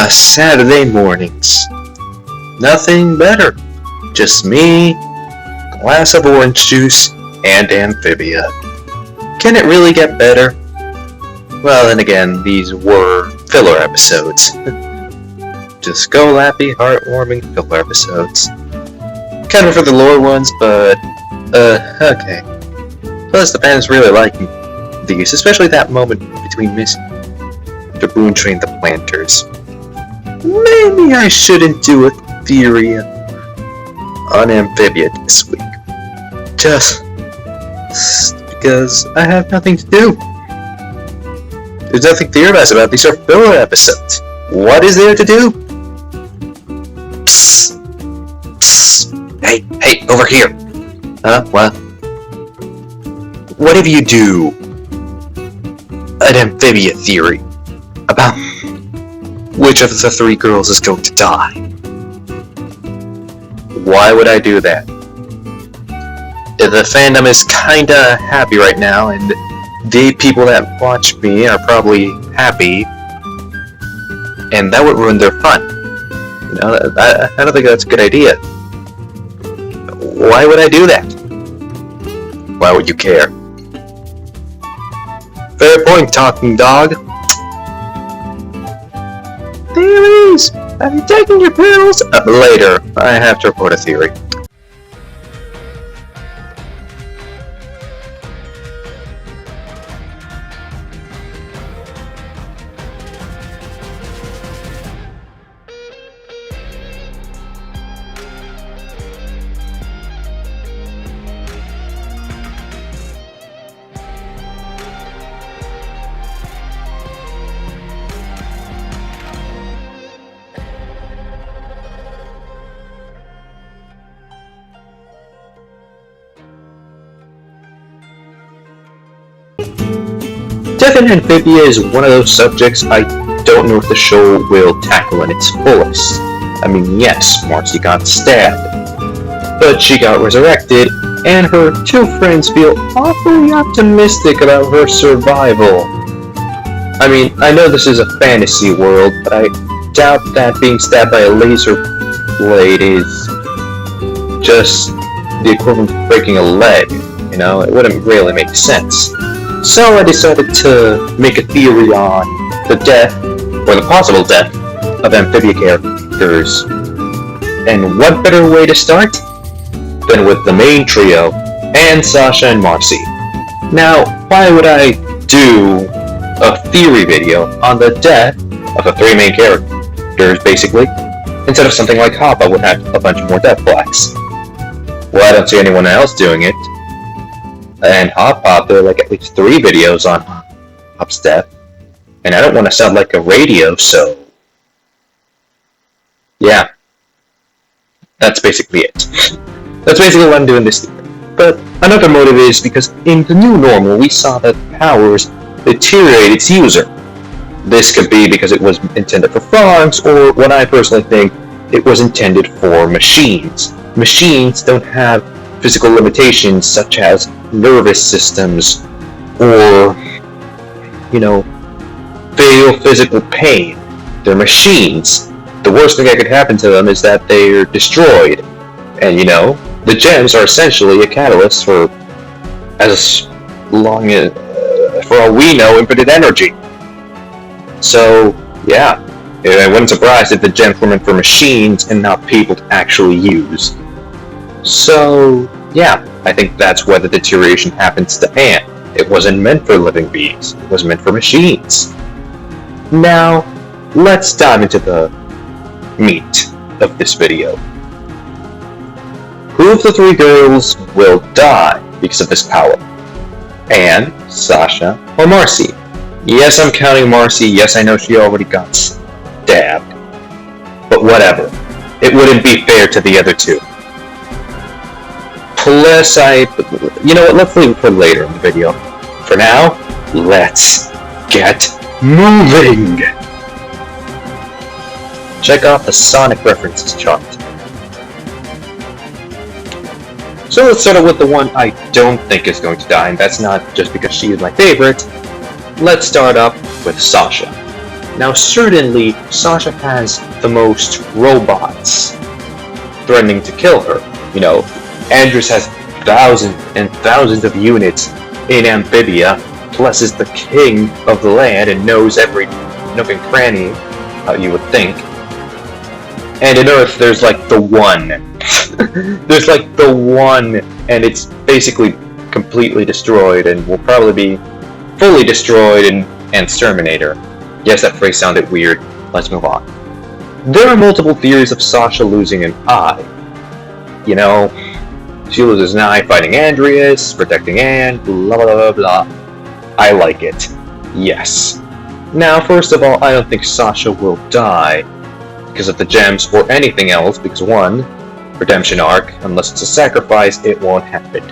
Saturday mornings. Nothing better. Just me, glass of orange juice, and Amphibia. Can it really get better? Well, then again, these were filler episodes. Just go lappy, heartwarming filler episodes. Kind of for the lore ones, but, okay. Plus, the fans really like these, especially that moment between Mr. Boontree and the Planters. Maybe I shouldn't do a theory on Amphibia this week. Just because I have nothing to do. There's nothing to theorize about. These are filler episodes. What is there to do? Psst. Psst. Hey, over here. What? What if you do an Amphibia theory about which of the three girls is going to die? Why would I do that? The fandom is kinda happy right now, and the people that watch me are probably happy, and that would ruin their fun. You know, I don't think that's a good idea. Why would I do that? Why would you care? Fair point, talking dog. Theories! Have you taken your pills? Later, I have to report a theory. Death in Amphibia is one of those subjects I don't know if the show will tackle in its fullest. I mean, yes, Marcy got stabbed, but she got resurrected, and her two friends feel awfully optimistic about her survival. I mean, I know this is a fantasy world, but I doubt that being stabbed by a laser blade is just the equivalent of breaking a leg. You know, it wouldn't really make sense. So I decided to make a theory on the death, or the possible death, of Amphibia characters. And what better way to start than with the main trio, and Sasha and Marcy. Now, why would I do a theory video on the death of the three main characters, basically, instead of something like Hoppa would have a bunch more death flags? Well, I don't see anyone else doing it. And Hop, there are like at least 3 videos on Hop's death. And I don't want to sound like a radio, so... yeah. That's basically it. That's basically why I'm doing this theory. But another motive is because in the new normal, we saw that powers deteriorate its user. This could be because it was intended for frogs, or what I personally think, it was intended for machines. Machines don't have physical limitations such as nervous systems or, you know, fatal physical pain. They're machines. The worst thing that could happen to them is that they're destroyed. And, you know, the gems are essentially a catalyst for as long as, for all we know, infinite energy. So, yeah, I wasn't surprised if the gems were meant for machines and not people to actually use. So, yeah, I think that's why the deterioration happens to Ant. It wasn't meant for living beings. It was meant for machines. Now, let's dive into the meat of this video. Who of the 3 girls will die because of this power? Anne, Sasha, or Marcy? Yes, I'm counting Marcy. Yes, I know she already got stabbed. But whatever. It wouldn't be fair to the other 2. Plus, you know what, let's leave it for later in the video. For now, let's get moving! Check out the Sonic references chart. So let's start out with the one I don't think is going to die, and that's not just because she is my favorite. Let's start up with Sasha. Now, certainly, Sasha has the most robots threatening to kill her. You know, Andrews has thousands and thousands of units in Amphibia, plus is the king of the land and knows every nook and cranny, you would think. And in Earth, there's like the one. There's like the one, and it's basically completely destroyed and will probably be fully destroyed in Exterminator. Yes, that phrase sounded weird. Let's move on. There are multiple theories of Sasha losing an eye. You know, she loses an eye fighting Andreas, protecting Anne, blah blah blah blah. I like it. Yes. Now, first of all, I don't think Sasha will die because of the gems or anything else, because one, redemption arc, unless it's a sacrifice, it won't happen.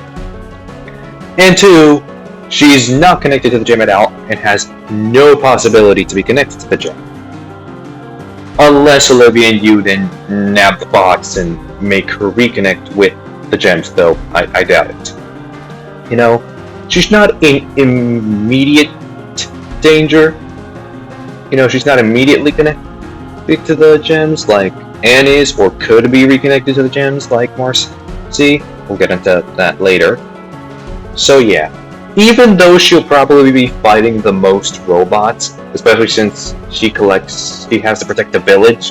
And two, she's not connected to the gem at all and has no possibility to be connected to the gem. Unless Olivia and you then nab the box and make her reconnect with the gems, though I doubt it. You know, she's not in immediate danger. You know, she's not immediately connected to the gems like Anne is, or could be reconnected to the gems like Marcy. We'll get into that later. So yeah, even though she'll probably be fighting the most robots, especially since she has to protect the village.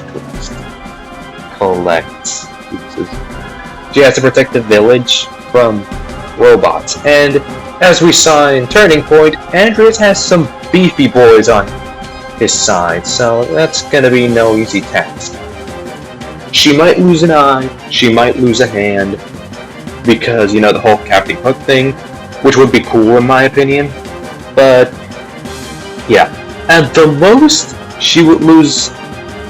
She has to protect the village from robots. And as we saw in Turning Point, Andreas has some beefy boys on his side, so that's gonna be no easy task. She might lose an eye, she might lose a hand, because, you know, the whole Captain Hook thing, which would be cool in my opinion, but yeah. At the most, she would lose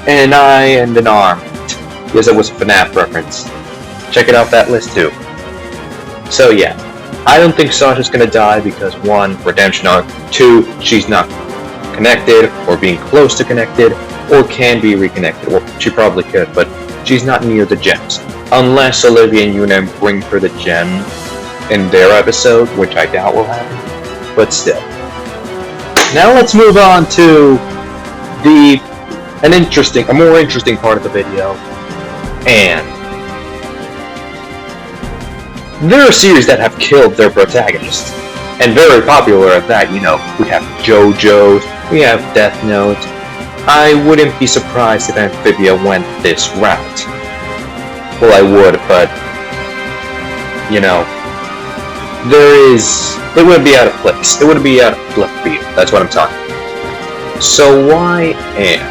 an eye and an arm. Yes, it was a FNAF reference. Check it out that list too. So yeah, I don't think Sasha's gonna die because one, redemption arc, two, she's not connected, or being close to connected, or can be reconnected. Well, she probably could, but she's not near the gems. Unless Olivia and Yuna bring her the gem in their episode, which I doubt will happen, but still. Now let's move on to a more interesting part of the video, and there are series that have killed their protagonists, and very popular at that. You know, we have JoJo's, we have Death Note. I wouldn't be surprised if Amphibia went this route. Well, I would, but you know, it wouldn't be out of place. It wouldn't be out of left field. That's what I'm talking about. So why Anne?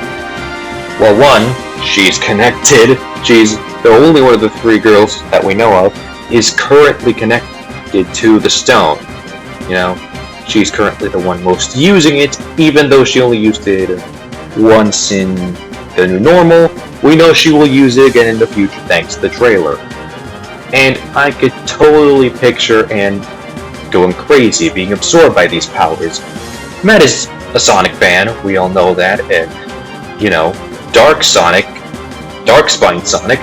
Well, one, she's connected. She's the only one of the three girls that we know of is currently connected to the stone. You know, she's currently the one most using it, even though she only used it once in the new normal. We know she will use it again in the future thanks to the trailer. And I could totally picture Anne going crazy, being absorbed by these powers. Matt is a Sonic fan, we all know that, and, you know, Dark Spine Sonic,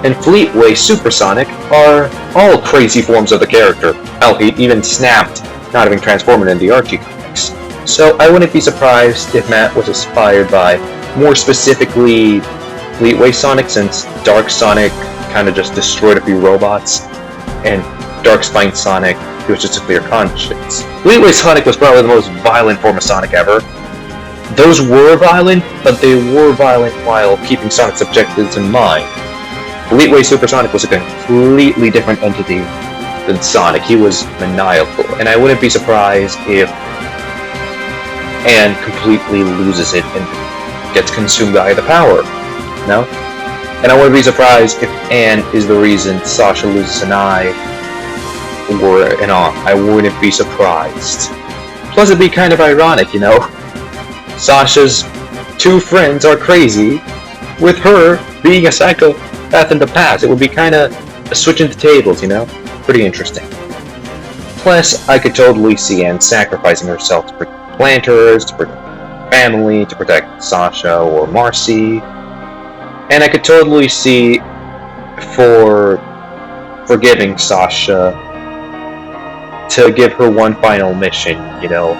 and Fleetway Supersonic are all crazy forms of the character. Hell, he even snapped, not having transformed in the Archie comics. So I wouldn't be surprised if Matt was inspired by, more specifically, Fleetway Sonic, since Dark Sonic kind of just destroyed a few robots, and Dark Spine Sonic, he was just a clear conscience. Fleetway Sonic was probably the most violent form of Sonic ever. Those were violent, but they were violent while keeping Sonic's objectives in mind. Fleetway Supersonic was a completely different entity than Sonic. He was maniacal, and I wouldn't be surprised if Anne completely loses it and gets consumed by the power. No? And I wouldn't be surprised if Anne is the reason Sasha loses an eye or an arm. I wouldn't be surprised. Plus, it'd be kind of ironic, you know? Sasha's two friends are crazy, with her being a psychopath in the past. It would be kind of a switch in the tables, you know? Pretty interesting. Plus, I could totally see Anne sacrificing herself to protect planters, to protect family, to protect Sasha or Marcy. And I could totally see forgiving Sasha to give her one final mission, you know.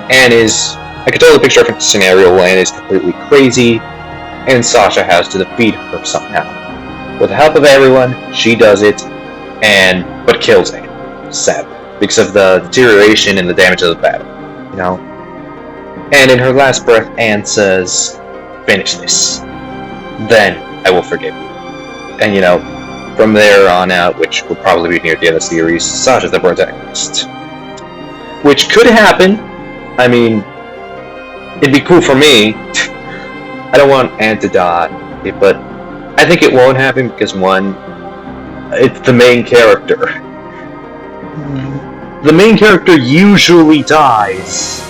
Anne is I can totally picture a scenario where Lana is completely crazy, and Sasha has to defeat her somehow. With the help of everyone, she does it, but kills Anne, sadly, because of the deterioration and the damage of the battle, you know? And in her last breath, Anne says, "Finish this. Then I will forgive you." And, you know, from there on out, which will probably be near the end of the series, Sasha's the protagonist. Which could happen. I mean, it'd be cool for me. I don't want Anne to die, but I think it won't happen because, one, it's the main character. The main character usually dies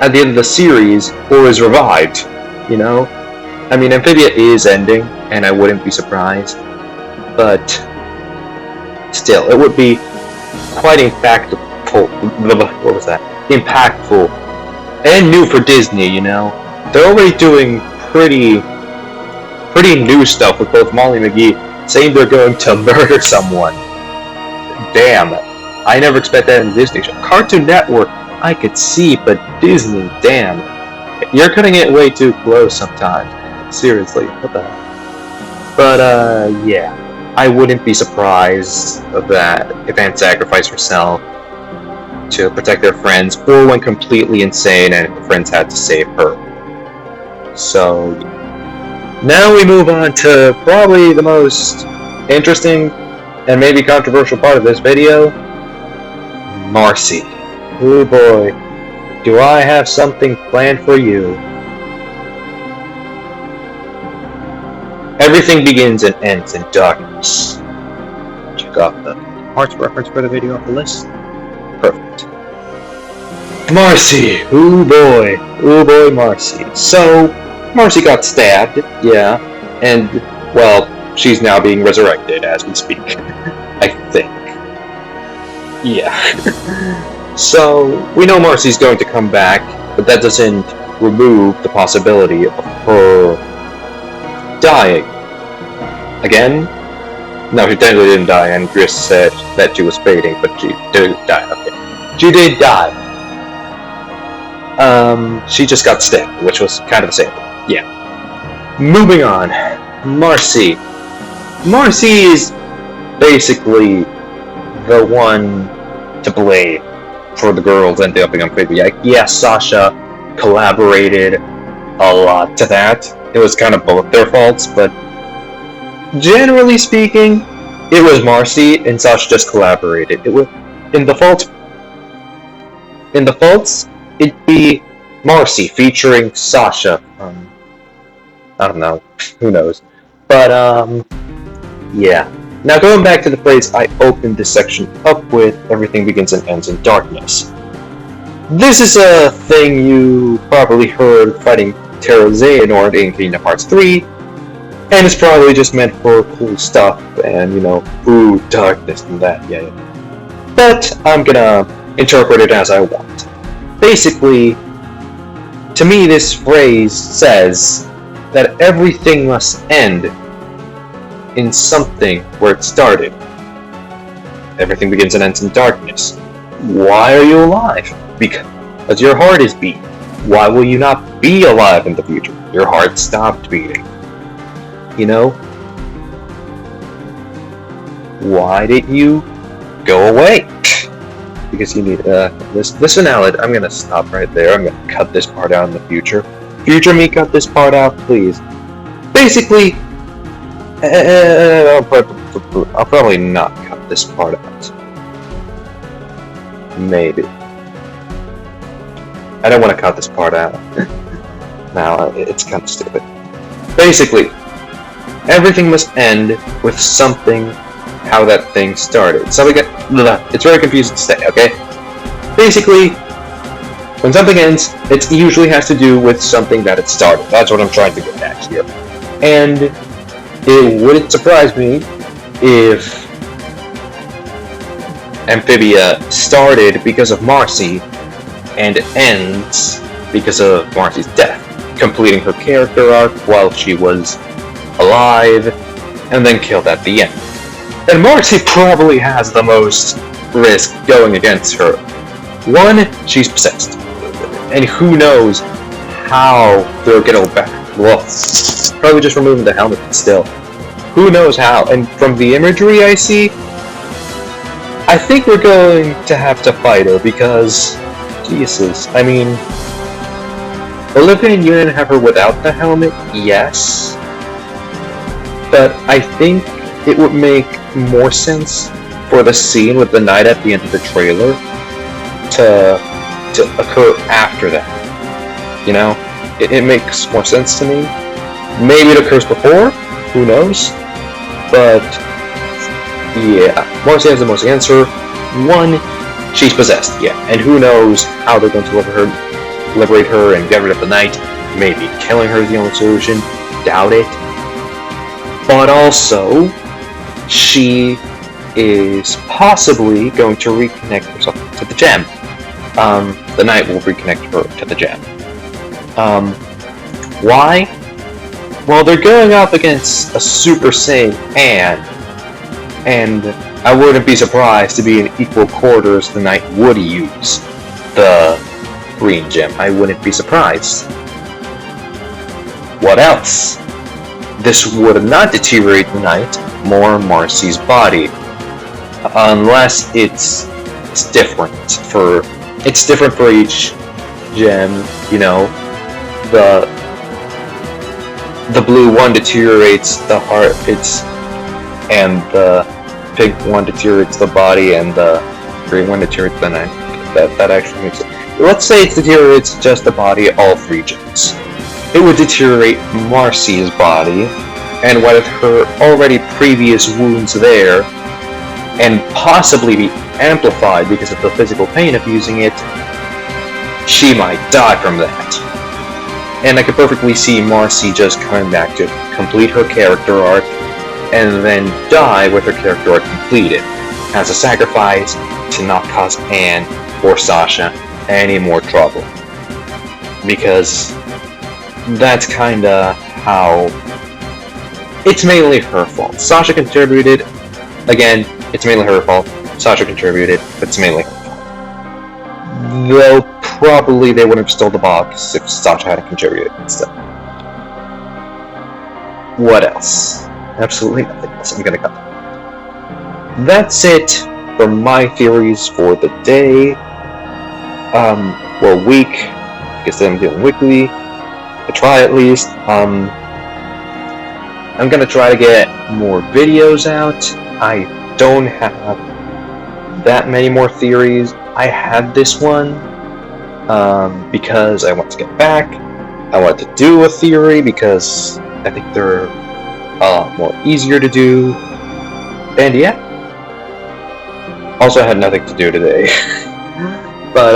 at the end of the series or is revived, you know? I mean, Amphibia is ending, and I wouldn't be surprised, but still, it would be quite impactful. What was that? Impactful and new for Disney, you know? They're already doing pretty new stuff with both Molly McGee saying they're going to murder someone. Damn, I never expect that in a Disney show. Cartoon Network, I could see, but Disney, damn. You're cutting it way too close sometimes. Seriously, what the hell? But, yeah. I wouldn't be surprised that if Anne sacrificed herself to protect their friends, or went completely insane and her friends had to save her. So, now we move on to probably the most interesting and maybe controversial part of this video. Marcy. Oh boy, do I have something planned for you. Everything begins and ends in darkness. Check off the parts reference for the video off the list. Perfect. Marcy. Oh boy, Marcy. So, Marcy got stabbed, yeah, and, well, she's now being resurrected as we speak. I think. Yeah. So, we know Marcy's going to come back, but that doesn't remove the possibility of her dying. Again? No, she technically didn't die, and Chris said that she was fading, but she did die. Okay. She did die. She just got stabbed, which was kind of the same. Yeah. Moving on. Marcy. Marcy is basically the one to blame for the girls ending up in Amphibia. Yes, Sasha collaborated a lot to that. It was kind of both their faults, but generally speaking, it was Marcy and Sasha just collaborated. It was in the faults, it'd be Marcy featuring Sasha. I don't know, who knows, but yeah. Now going back to the phrase I opened this section up with, everything begins and ends in darkness. This is a thing you probably heard fighting Terra Xehanort in Kingdom Hearts 3, and it's probably just meant for cool stuff and, you know, ooh, darkness and that, yeah. But I'm gonna interpret it as I want. Basically, to me this phrase says that everything must end in something where it started. Everything begins and ends in darkness. Why are you alive? Because your heart is beating. Why will you not be alive in the future? Your heart stopped beating. You know? Why didn't you go away? Because you need, listen, Aled, I'm gonna stop right there. I'm gonna cut this part out in the future. Future me, cut this part out, please. Basically, I'll probably not cut this part out. Maybe. I don't want to cut this part out. Now, it's kind of stupid. Basically, everything must end with something, how that thing started. So it's very confusing to say, okay? Basically, when something ends, it usually has to do with something that it started. That's what I'm trying to get at here. And it wouldn't surprise me if Amphibia started because of Marcy and ends because of Marcy's death, completing her character arc while she was alive and then killed at the end. And Marcy probably has the most risk going against her. One, she's possessed. And who knows how they'll get it back. Well, probably just removing the helmet, but still. Who knows how? And from the imagery I see, I think we're going to have to fight her because, Jesus, I mean, Olivia and Ewan have her without the helmet, yes, but I think it would make more sense for the scene with the knight at the end of the trailer to occur after that. You know, it makes more sense to me. Maybe it occurs before, who knows? But yeah, Marcy has the most answer. One, she's possessed, yeah, and who knows how they're going to liberate her and get rid of the knight. Maybe killing her is the only solution. Doubt it. But also, she is possibly going to reconnect herself to the gem. The knight will reconnect her to the gem. Why? Well, they're going up against a Super Saiyan and I wouldn't be surprised to be in equal quarters the knight would use the green gem. I wouldn't be surprised. What else? This would not deteriorate the knight, more Marcy's body. Unless it's different for each gem, you know. The blue one deteriorates the heart, and the pink one deteriorates the body, and the green one deteriorates the knight. That actually makes it. Let's say it deteriorates just the body, all three gems. It would deteriorate Marcy's body, and with her already previous wounds there, and possibly be amplified because of the physical pain of using it, she might die from that. And I could perfectly see Marcy just coming back to complete her character arc, and then die with her character arc completed, as a sacrifice to not cause Anne or Sasha any more trouble. Because that's kinda how... It's mainly her fault. Sasha contributed, again, it's mainly her fault. Sasha contributed, but it's mainly her fault. Though probably they wouldn't have stole the box if Sasha hadn't contributed instead. What else? Absolutely nothing else. I'm gonna cut. That's it for my theories for the day. Well, week. I guess I'm doing weekly. I try at least. I'm gonna try to get more videos out. I don't have that many more theories. I had this one because I want to get back. I want to do a theory because I think they're more easier to do. And yeah. Also, I had nothing to do today. But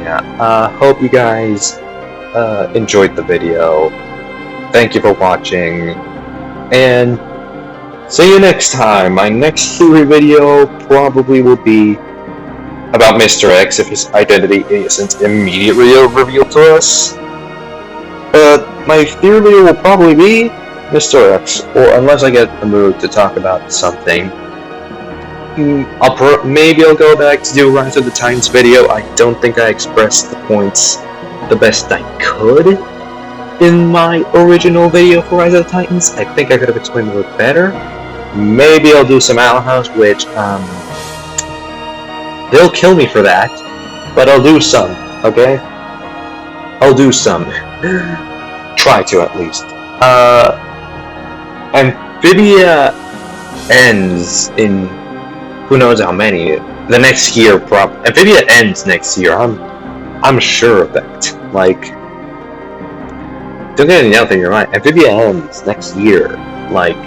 yeah. Hope you guys enjoyed the video. Thank you for watching. And see you next time. My next theory video probably will be about Mr. X if his identity isn't immediately revealed to us. My theory video will probably be Mr. X, or unless I get the mood to talk about something. Maybe I'll go back to do Rise of the Titans video. I don't think I expressed the points the best I could in my original video for Rise of the Titans. I think I could have explained it a bit better. Maybe I'll do some Owl House, which, they'll kill me for that, but I'll do some, okay? I'll do some. Try to, at least. Amphibia ends in who knows how many. The next year, Amphibia ends next year. I'm sure of that. Like, don't get any doubt in your mind. Amphibia ends next year. Like,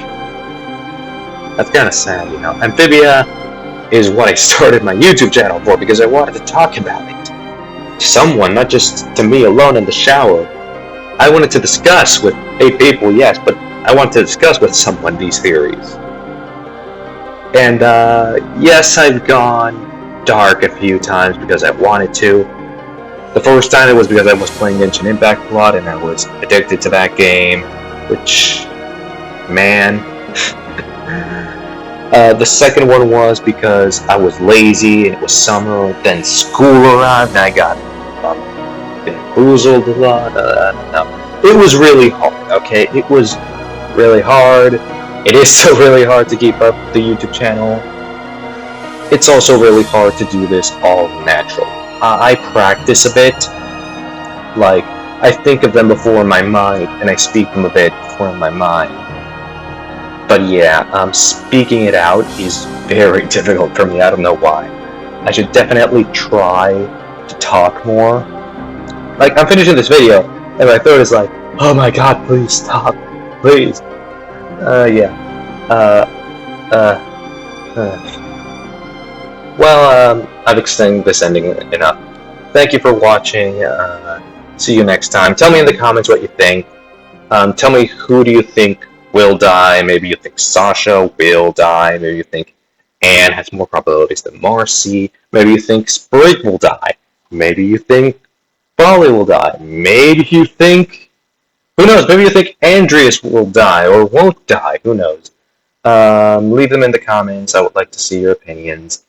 that's kind of sad, you know. Amphibia is what I started my YouTube channel for, because I wanted to talk about it to someone, not just to me alone in the shower. I wanted to discuss with 8 people, yes, but I wanted to discuss with someone these theories. And yes, I've gone dark a few times because I wanted to. The first time it was because I was playing Genshin Impact a lot and I was addicted to that game, which, man. The second one was because I was lazy and it was summer, then school arrived and I got bamboozled a lot. It was really hard, okay? It was really hard. It is still really hard to keep up the YouTube channel. It's also really hard to do this all natural. I practice a bit. Like, I think of them before in my mind, and I speak them a bit before in my mind. But yeah, speaking it out is very difficult for me. I don't know why. I should definitely try to talk more. Like, I'm finishing this video, and my throat is like, oh my god, please stop. Please. Yeah. Well, I've extended this ending enough. Thank you for watching. See you next time. Tell me in the comments what you think. Tell me, who do you think will die? Maybe you think Sasha will die. Maybe you think Anne has more probabilities than Marcy. Maybe you think Sprig will die. Maybe you think Polly will die. Maybe you think... Who knows? Maybe you think Andreas will die or won't die. Who knows? Leave them in the comments. I would like to see your opinions.